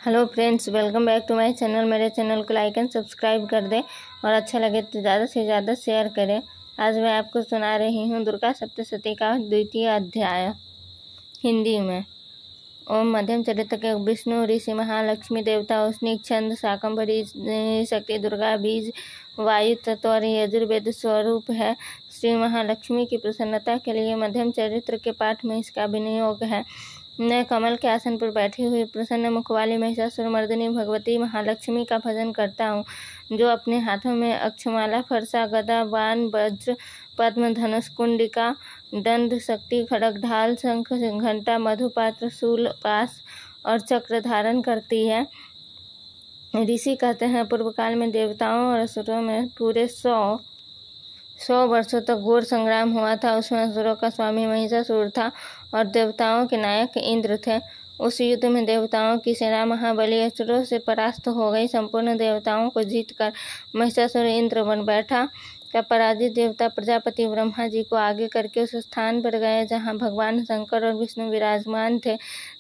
Hello friends, welcome back to my channel. मेरे channel को like and subscribe कर दें और अच्छा लगे तो ज़्यादा से ज़्यादा शेयर करें। आज मैं आपको सुना रही हूँ दुर्गा सप्तशती का द्वितीय अध्याय हिंदी में। ओम मध्यम चरित्र के विष्णु ऋषि महालक्ष्मी देवता उष्णिक छंद शाकंभरी शक्ति दुर्गा बीज वायु तत्व और यजुर्वेद स्वरूप है। श्री महालक्ष्मी की प्रसन्नता के लिए मध्यम चरित्र के पाठ में इसका विनियोग है। मैं कमल के आसन पर बैठी हुई प्रसन्न मुख वाली महिषासुर मर्दिनी भगवती महालक्ष्मी का भजन करता हूँ, जो अपने हाथों में अक्षमाला फरसा गदा बाण वज्र पद्म धनुष कुंडिका दंड शक्ति खड़ग ढाल शंख घंटा मधुपात्र शूल पास और चक्र धारण करती है। ऋषि कहते हैं, पूर्व काल में देवताओं और असुरों में पूरे 100 वर्षों तक घोर संग्राम हुआ था। उसमें असुरों का स्वामी महिषासुर था और देवताओं के नायक इंद्र थे। उस युद्ध में देवताओं की सेना महाबली असुरों से परास्त हो गई। संपूर्ण देवताओं को जीतकर महिषासुर इंद्र बन बैठा। तब पराजित देवता प्रजापति ब्रह्मा जी को आगे करके उस स्थान पर गए जहाँ भगवान शंकर और विष्णु विराजमान थे।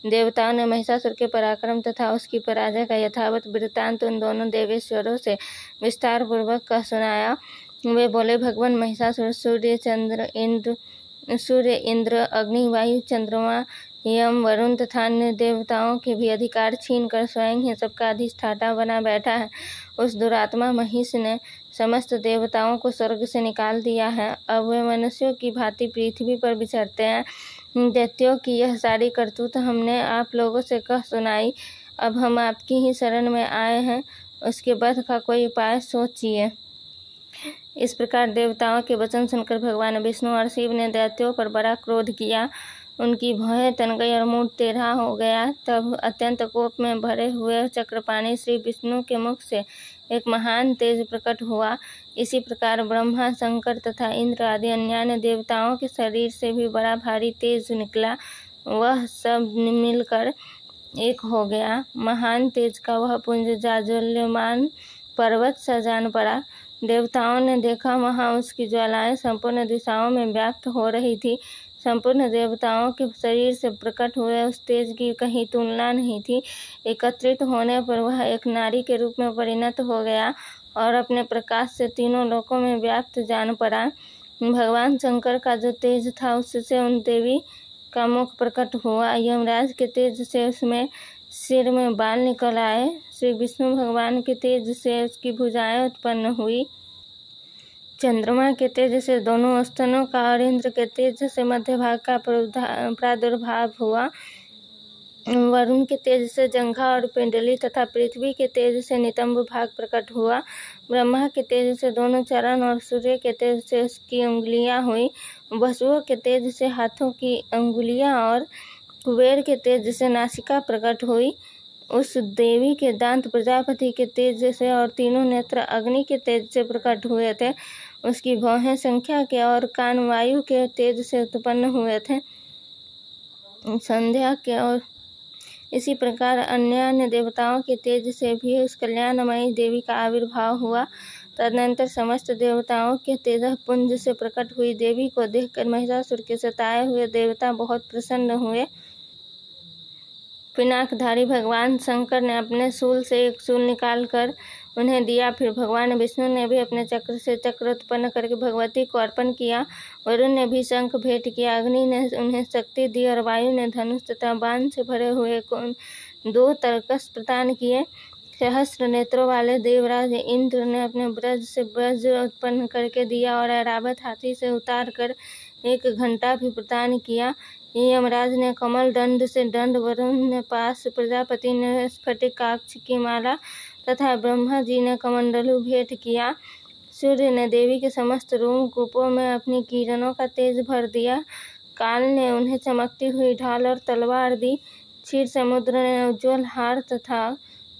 देवताओं ने महिषासुर के पराक्रम तथा उसकी पराजय का यथावत वृत्तांत उन दोनों देवेश्वरों से विस्तार पूर्वक का सुनाया। वे बोले, भगवान महिषासुर सूर्य इंद्र अग्नि वायु चंद्रमा यम वरुण तथा अन्य देवताओं के भी अधिकार छीनकर स्वयं ही सबका अधिष्ठाता बना बैठा है। उस दुरात्मा महिष ने समस्त देवताओं को स्वर्ग से निकाल दिया है। अब वे मनुष्यों की भांति पृथ्वी पर विचरते हैं। दैत्यों की यह सारी करतूत हमने आप लोगों से कह सुनाई। अब हम आपकी ही शरण में आए हैं, उसके वध का कोई उपाय सोचिए। इस प्रकार देवताओं के वचन सुनकर भगवान विष्णु और शिव ने दैत्यों पर बड़ा क्रोध किया। उनकी भौहें तन गई और मुंह टेढ़ा हो गया। तब अत्यंत कोप में भरे हुए चक्रपाणी श्री विष्णु के मुख से एक महान तेज प्रकट हुआ। इसी प्रकार ब्रह्मा शंकर तथा इंद्र आदि अन्य देवताओं के शरीर से भी बड़ा भारी तेज निकला। वह सब मिलकर एक हो गया। महान तेज का वह पुंज जाज्वल्यमान पर्वत सा जान पड़ा। देवताओं ने देखा, वहाँ उसकी ज्वालाएं संपूर्ण दिशाओं में व्याप्त हो रही थी। संपूर्ण देवताओं के शरीर से प्रकट हुए उस तेज की कहीं तुलना नहीं थी। एकत्रित होने पर वह एक नारी के रूप में परिणत हो गया और अपने प्रकाश से तीनों लोकों में व्याप्त जान पड़ा। भगवान शंकर का जो तेज था उससे उन देवी का मुख प्रकट हुआ। यमराज के तेज से उसमें सिर में बाल निकल आए। श्री विष्णु भगवान के तेज से उसकी भुजाएं उत्पन्न हुई। चंद्रमा के तेज से दोनों स्तनों का और इंद्र के तेज से मध्य भाग का प्रादुर्भाव हुआ। वरुण के तेज से जंघा और पिंडली तथा पृथ्वी के तेज से नितंब भाग प्रकट हुआ। ब्रह्मा के तेज से दोनों चरण और सूर्य के तेज से उसकी उंगलियां हुई। वसुओं के तेज से हाथों की अंगुलियां और कुबेर के तेज से नासिका प्रकट हुई। उस देवी के दांत प्रजापति के तेज से और तीनों नेत्र अग्नि के तेज से प्रकट हुए थे। उसकी भौहें संख्या के और कान वायु के तेज से उत्पन्न हुए थे। संध्या के और इसी प्रकार अन्य देवताओं के तेज से भी उस कल्याणमयी देवी का आविर्भाव हुआ। तदनंतर समस्त देवताओं के तेज पुंज से प्रकट हुई देवी को देखकर महिषासुर के सताए हुए देवता बहुत प्रसन्न हुए। पिनाकधारी भगवान शंकर ने अपने शूल से एक शूल निकालकर उन्हें दिया। फिर भगवान विष्णु ने भी अपने चक्र से चक्र उत्पन्न करके भगवती को अर्पण किया। वरुण ने भी शंख भेंट किया। अग्नि ने उन्हें शक्ति दी और वायु ने धनुष तथा बाण से भरे हुए 2 तरकस प्रदान किए। सहस्त्र नेत्रों वाले देवराज इंद्र ने अपने ब्रज से वज्र उत्पन्न करके दिया और ऐरावत हाथी से उतार कर एक घंटा भी प्रदान किया। यमराज ने कमल दंड से दंड, वरुण ने पास, प्रजापति ने स्फटिकाक्ष की माला तथा ब्रह्मा जी ने कमंडलू भेंट किया। सूर्य ने देवी के समस्त रोमकूपों में अपनी किरणों का तेज भर दिया। काल ने उन्हें चमकती हुई ढाल और तलवार दी। क्षीर समुद्र ने उज्ज्वल हार तथा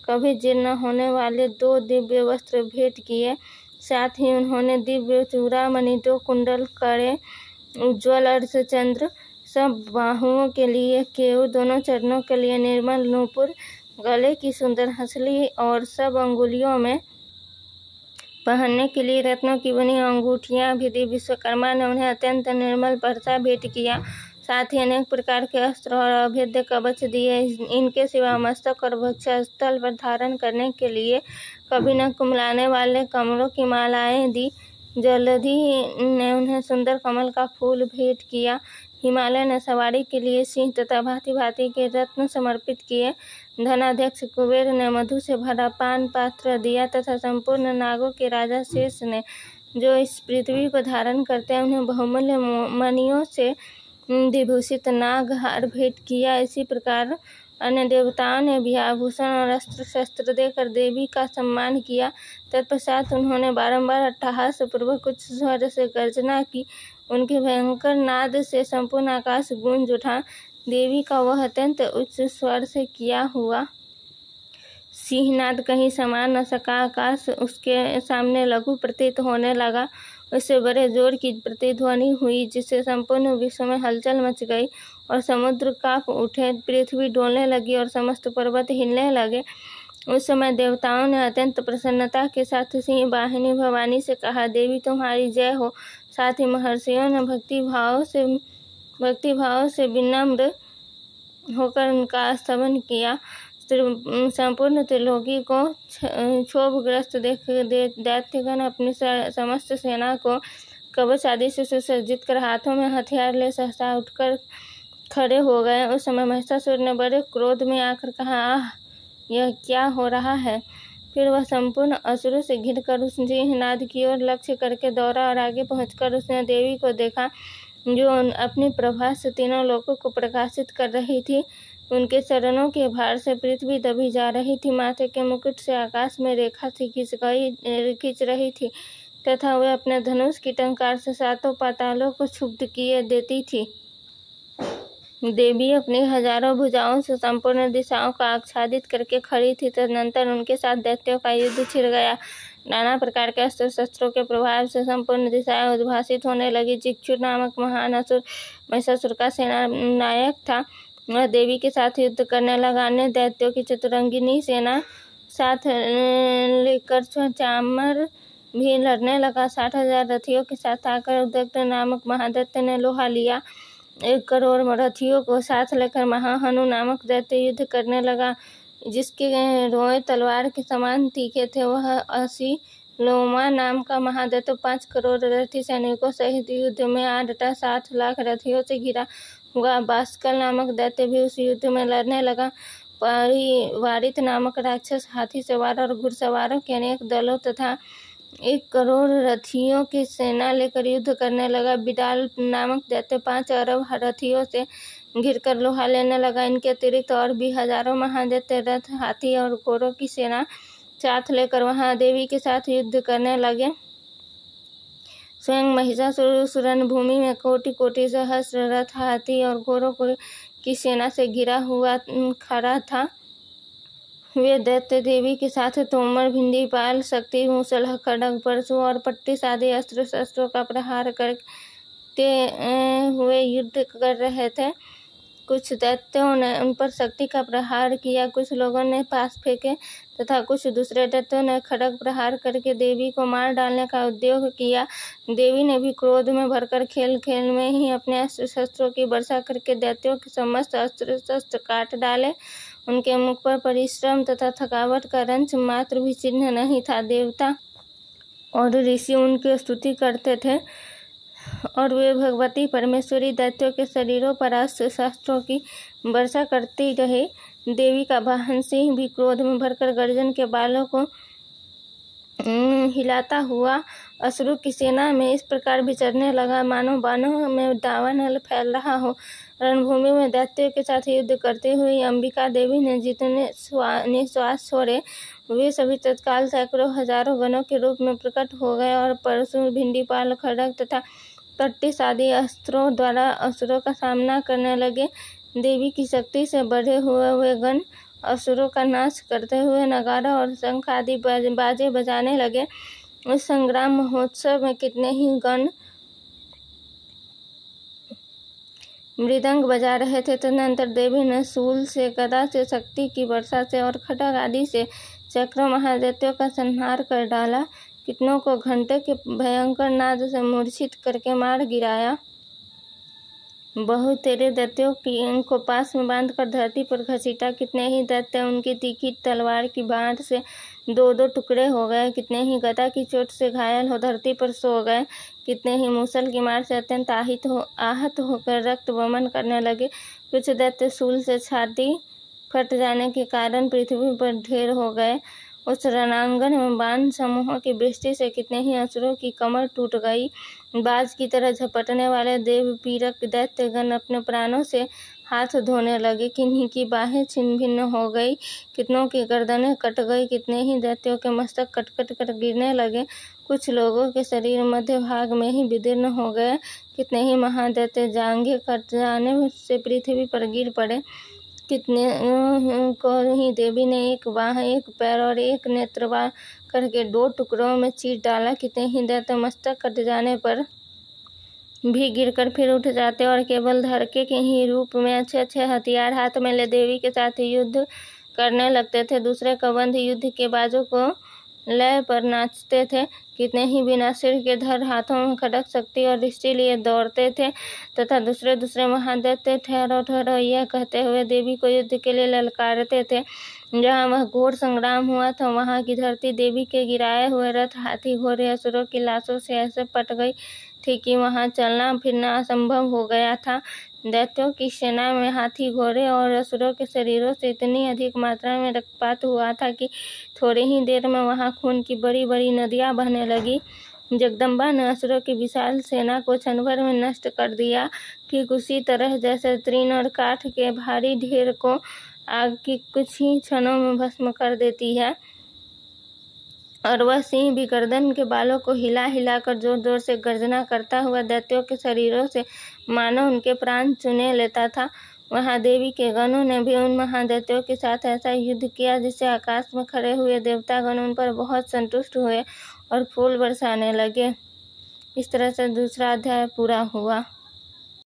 कभी जीर्ण होने वाले 2 दिव्य वस्त्र भेंट किए। साथ ही उन्होंने दिव्य चूड़ामणि, 2 कुंडल, कड़े, उज्ज्वल अर्धचंद्र, सब बाहुओं के लिए केव, दोनों चरणों के लिए निर्मल नूपुर, गले की सुंदर हंसली और सब अंगुलियों में पहनने के लिए रत्नों की बनी अंगूठियां भी दी। विश्वकर्मा ने उन्हें अत्यंत निर्मल परसा भेंट किया। साथ ही अनेक प्रकार के अस्त्र और अभेद्य कवच दिए। इनके सिवा मस्तक और वक्षस्थल पर धारण करने के लिए कभी न कुम्हलाने वाले कमलों की मालाएं दी। जलधि ने उन्हें सुंदर कमल का फूल भेंट किया। हिमालय ने सवारी के लिए सिंह तथा भांति भांति के रत्न समर्पित किए। धनाध्यक्ष कुबेर ने मधु से भरा पान पात्र दिया तथा संपूर्ण नागों के राजा शेष ने, जो इस पृथ्वी को धारण करते हैं, उन्हें बहुमूल्य मणियों से विभूषित नागहार भेंट किया। इसी प्रकार अन्य देवताओं ने भी आभूषण और अस्त्र शस्त्र देकर देवी का सम्मान किया। तत्पश्चात उन्होंने बारंबार अट्टहास पूर्वक उच्च स्वर से गर्जना की। उनके भयंकर नाद से संपूर्ण आकाश गूंज उठा। देवी का वह अत्यंत उच्च स्वर से किया हुआ सिंहनाद कहीं समा न सका। आकाश उसके सामने लघु प्रतीत होने लगा। उससे बड़े जोर की प्रतिध्वनि हुई, जिससे संपूर्ण विश्व में हलचल मच गई और समुद्र कांप उठे। पृथ्वी डोलने लगी और समस्त पर्वत हिलने लगे। उस समय देवताओं ने अत्यंत प्रसन्नता के साथ सिंह वाहिनी भवानी से कहा, देवी तुम्हारी जय हो। साथ ही महर्षियों ने भक्ति भाव से विनम्र होकर उनका स्तवन किया। संपूर्ण त्रिलोकी को क्षोभग्रस्त देख दैत्यगण अपनी समस्त सेना को कवच आदि से सुसज्जित कर हाथों में हथियार ले सहसा उठकर खड़े हो गए। उस समय महिषासुर ने बड़े क्रोध में आकर कहा, आह, यह क्या हो रहा है। फिर वह संपूर्ण असुरों से घिरकर उस सिंहनाद की ओर लक्ष्य करके दौड़ा और आगे पहुंचकर उसने देवी को देखा, जो अपनी प्रभा से तीनों लोकों को प्रकाशित कर रही थी। उनके चरणों के भार से पृथ्वी दबी जा रही थी। माथे के मुकुट से आकाश में रेखा से खींच रही थी तथा वे अपने धनुष की टंकार से सातों पातालों को क्षुब्ध किए देती थी। देवी अपनी हजारों भुजाओं से संपूर्ण दिशाओं को आच्छादित करके खड़ी थी। तदनंतर उनके साथ दैत्यों का युद्ध छिड़ गया। नाना प्रकार के अस्त्र शस्त्रों के प्रभाव से संपूर्ण दिशाएं उद्भासित होने लगी। जिक्षुर नामक महान असुर महिषासुर का सेना नायक था। वह देवी के साथ युद्ध करने लगा। अन्य दैत्यों की चतुरंगिनी सेना साथ लेकर चामर भी लड़ने लगा। 60,000 रथियों के साथ आकर उदग्र नामक महादैत्य ने लोहा लिया। 1 करोड़ रथियों को साथ लेकर महाहनु नामक दैत्य युद्ध करने लगा, जिसके रोए तलवार के समान तीखे थे। वह असीलोमा नाम का महादैत्य 5 करोड़ रथी सैनिकों सहित युद्ध में 8.7 लाख रथियों से घिरा हुआ। बास्कल नामक दैत्य भी उस युद्ध में लड़ने लगा। परिवारित नामक राक्षस हाथी सवार और घुड़सवारों के अनेक दलों तथा 1 करोड़ रथियों की सेना लेकर युद्ध करने लगा। बिडाल नामक दैत्य 5 अरब रथियों से घिरकर लोहा लेने लगा। इनके अतिरिक्त और भी हजारों महादैत्य रथ, हाथी और घोड़ों की सेना साथ लेकर वहां देवी के साथ युद्ध करने लगे। स्वयं महिषासुर उस रणभूमि में कोटि कोटि सहस्र रथ, हाथी और घोड़ों की सेना से घिरा हुआ खड़ा था। वे दैत्य देवी के साथ तोमर, भिंडीपाल, शक्ति, मूसल, खड्ग, परशु और पट्टिस आदि अस्त्र शस्त्रों का प्रहार करते हुए युद्ध कर रहे थे। कुछ दैत्यों ने उन पर शक्ति का प्रहार किया, कुछ लोगों ने पास फेंके तथा कुछ दूसरे दैत्यों ने खड्ग प्रहार करके देवी को मार डालने का उद्योग किया। देवी ने भी क्रोध में भरकर खेल खेल में ही अपने अस्त्र शस्त्रों की वर्षा करके दैत्यों के समस्त अस्त्र शस्त्र काट डाले। उनके मुख पर परिश्रम तथा थकावट का रंच मात्र भी चिन्ह नहीं था। देवता और ऋषि उनकी स्तुति करते थे और वे भगवती परमेश्वरी दैत्यों के शरीरों पर अस्त्र शस्त्रों की वर्षा करती रही। देवी का वाहन सिंह भी क्रोध में भरकर गर्जन के बालों को हिलाता हुआ असुरों की सेना में इस प्रकार विचरने लगा, मानो बाणों में दावानल फैल रहा हो। रणभूमि में दैत्यों के साथ युद्ध करते हुए अंबिका देवी ने जितने निश्वास छोड़े, वे सभी तत्काल सैकड़ों हजारों गणों के रूप में प्रकट हो गए और परशु, भिंडीपाल, खड्ग तथा पट्टिस आदि अस्त्रों द्वारा असुरों का सामना करने लगे। देवी की शक्ति से बढ़े हुए वे गण असुरों का नाश करते हुए नगारा और शंख आदि बाजे बजाने लगे। उस संग्राम महोत्सव में कितने ही गण मृदंग बजा रहे थे। तदनंतर देवी ने शूल से, गदा से, शक्ति की वर्षा से और खड्ग आदि से चक्रों महादैत्यों का संहार कर डाला। कितनों को घंटे के भयंकर नाद से मूर्छित करके मार गिराया। बहु तेरे दैत्यों को पास में बांधकर धरती पर घसीटा। कितने ही दैत्य उनकी तीखी तलवार की बाँट से दो दो टुकड़े हो गए। कितने ही गदा की चोट से घायल हो धरती पर सो गए। कितने ही मूसल की मार से अत्यंत आहत होकर रक्त वमन करने लगे। कुछ दैत्य शूल से छाती फट जाने के कारण पृथ्वी पर ढेर हो गए। उस रणांगन में बाण समूहों की वृष्टि से कितने ही असुरों की कमर टूट गई। बाज की तरह झपटने वाले देव पीड़क दैत्यगण अपने प्राणों से हाथ धोने लगे। किन्हीं की बाहें छिन्न भिन्न हो गई, कितनों की गर्दनें कट गई। कितने ही दैत्यों के मस्तक कट कट कर गिरने लगे। कुछ लोगों के शरीर मध्य भाग में ही विदीर्ण हो गए। कितने ही महादैत्य जांघें कट जाने से पृथ्वी पर गिर पड़े। कितने को ही देवी ने एक बाह, एक पैर और एक नेत्र करके दो टुकड़ों में चीर डाला। कितने ही दैत्य मस्तक कट जाने पर भी गिरकर फिर उठ जाते और केवल धड़के के ही रूप में अच्छे अच्छे हथियार हाथ में ले देवी के साथ युद्ध करने लगते थे। दूसरे कबंध युद्ध के बाजों को लय पर नाचते थे। कितने ही बिना सिर के धड़ हाथों में खड़ग शक्ति और दृष्टि लिए दौड़ते थे तथा दूसरे महादैत्य ठहरो ठहरो यह कहते हुए देवी को युद्ध के लिए ललकारते थे। जहाँ वह घोर संग्राम हुआ था वहाँ की धरती देवी के गिराए हुए रथ, हाथी, घोड़े, असुरों की लाशों से ऐसे पट गई थी कि वहाँ चलना फिरना असंभव हो गया था। दैत्यों की सेना में हाथी, घोड़े और असुरों के शरीरों से इतनी अधिक मात्रा में रक्तपात हुआ था कि थोड़ी ही देर में वहाँ खून की बड़ी बड़ी नदियाँ बहने लगी। जगदम्बा ने असुरों की विशाल सेना को क्षण भर में नष्ट कर दिया। ठीक उसी तरह जैसे तृण और काठ के भारी ढेर को आग की कुछ ही क्षणों में भस्म कर देती है, और वह सिंह भी गर्दन के बालों को हिला हिलाकर जोर जोर से गर्जना करता हुआ दैत्यों के शरीरों से मानो उनके प्राण चुने लेता था। वहाँ देवी के गणों ने भी उन महादैत्यों के साथ ऐसा युद्ध किया जिससे आकाश में खड़े हुए देवतागण उन पर बहुत संतुष्ट हुए और फूल बरसाने लगे। इस तरह से दूसरा अध्याय पूरा हुआ।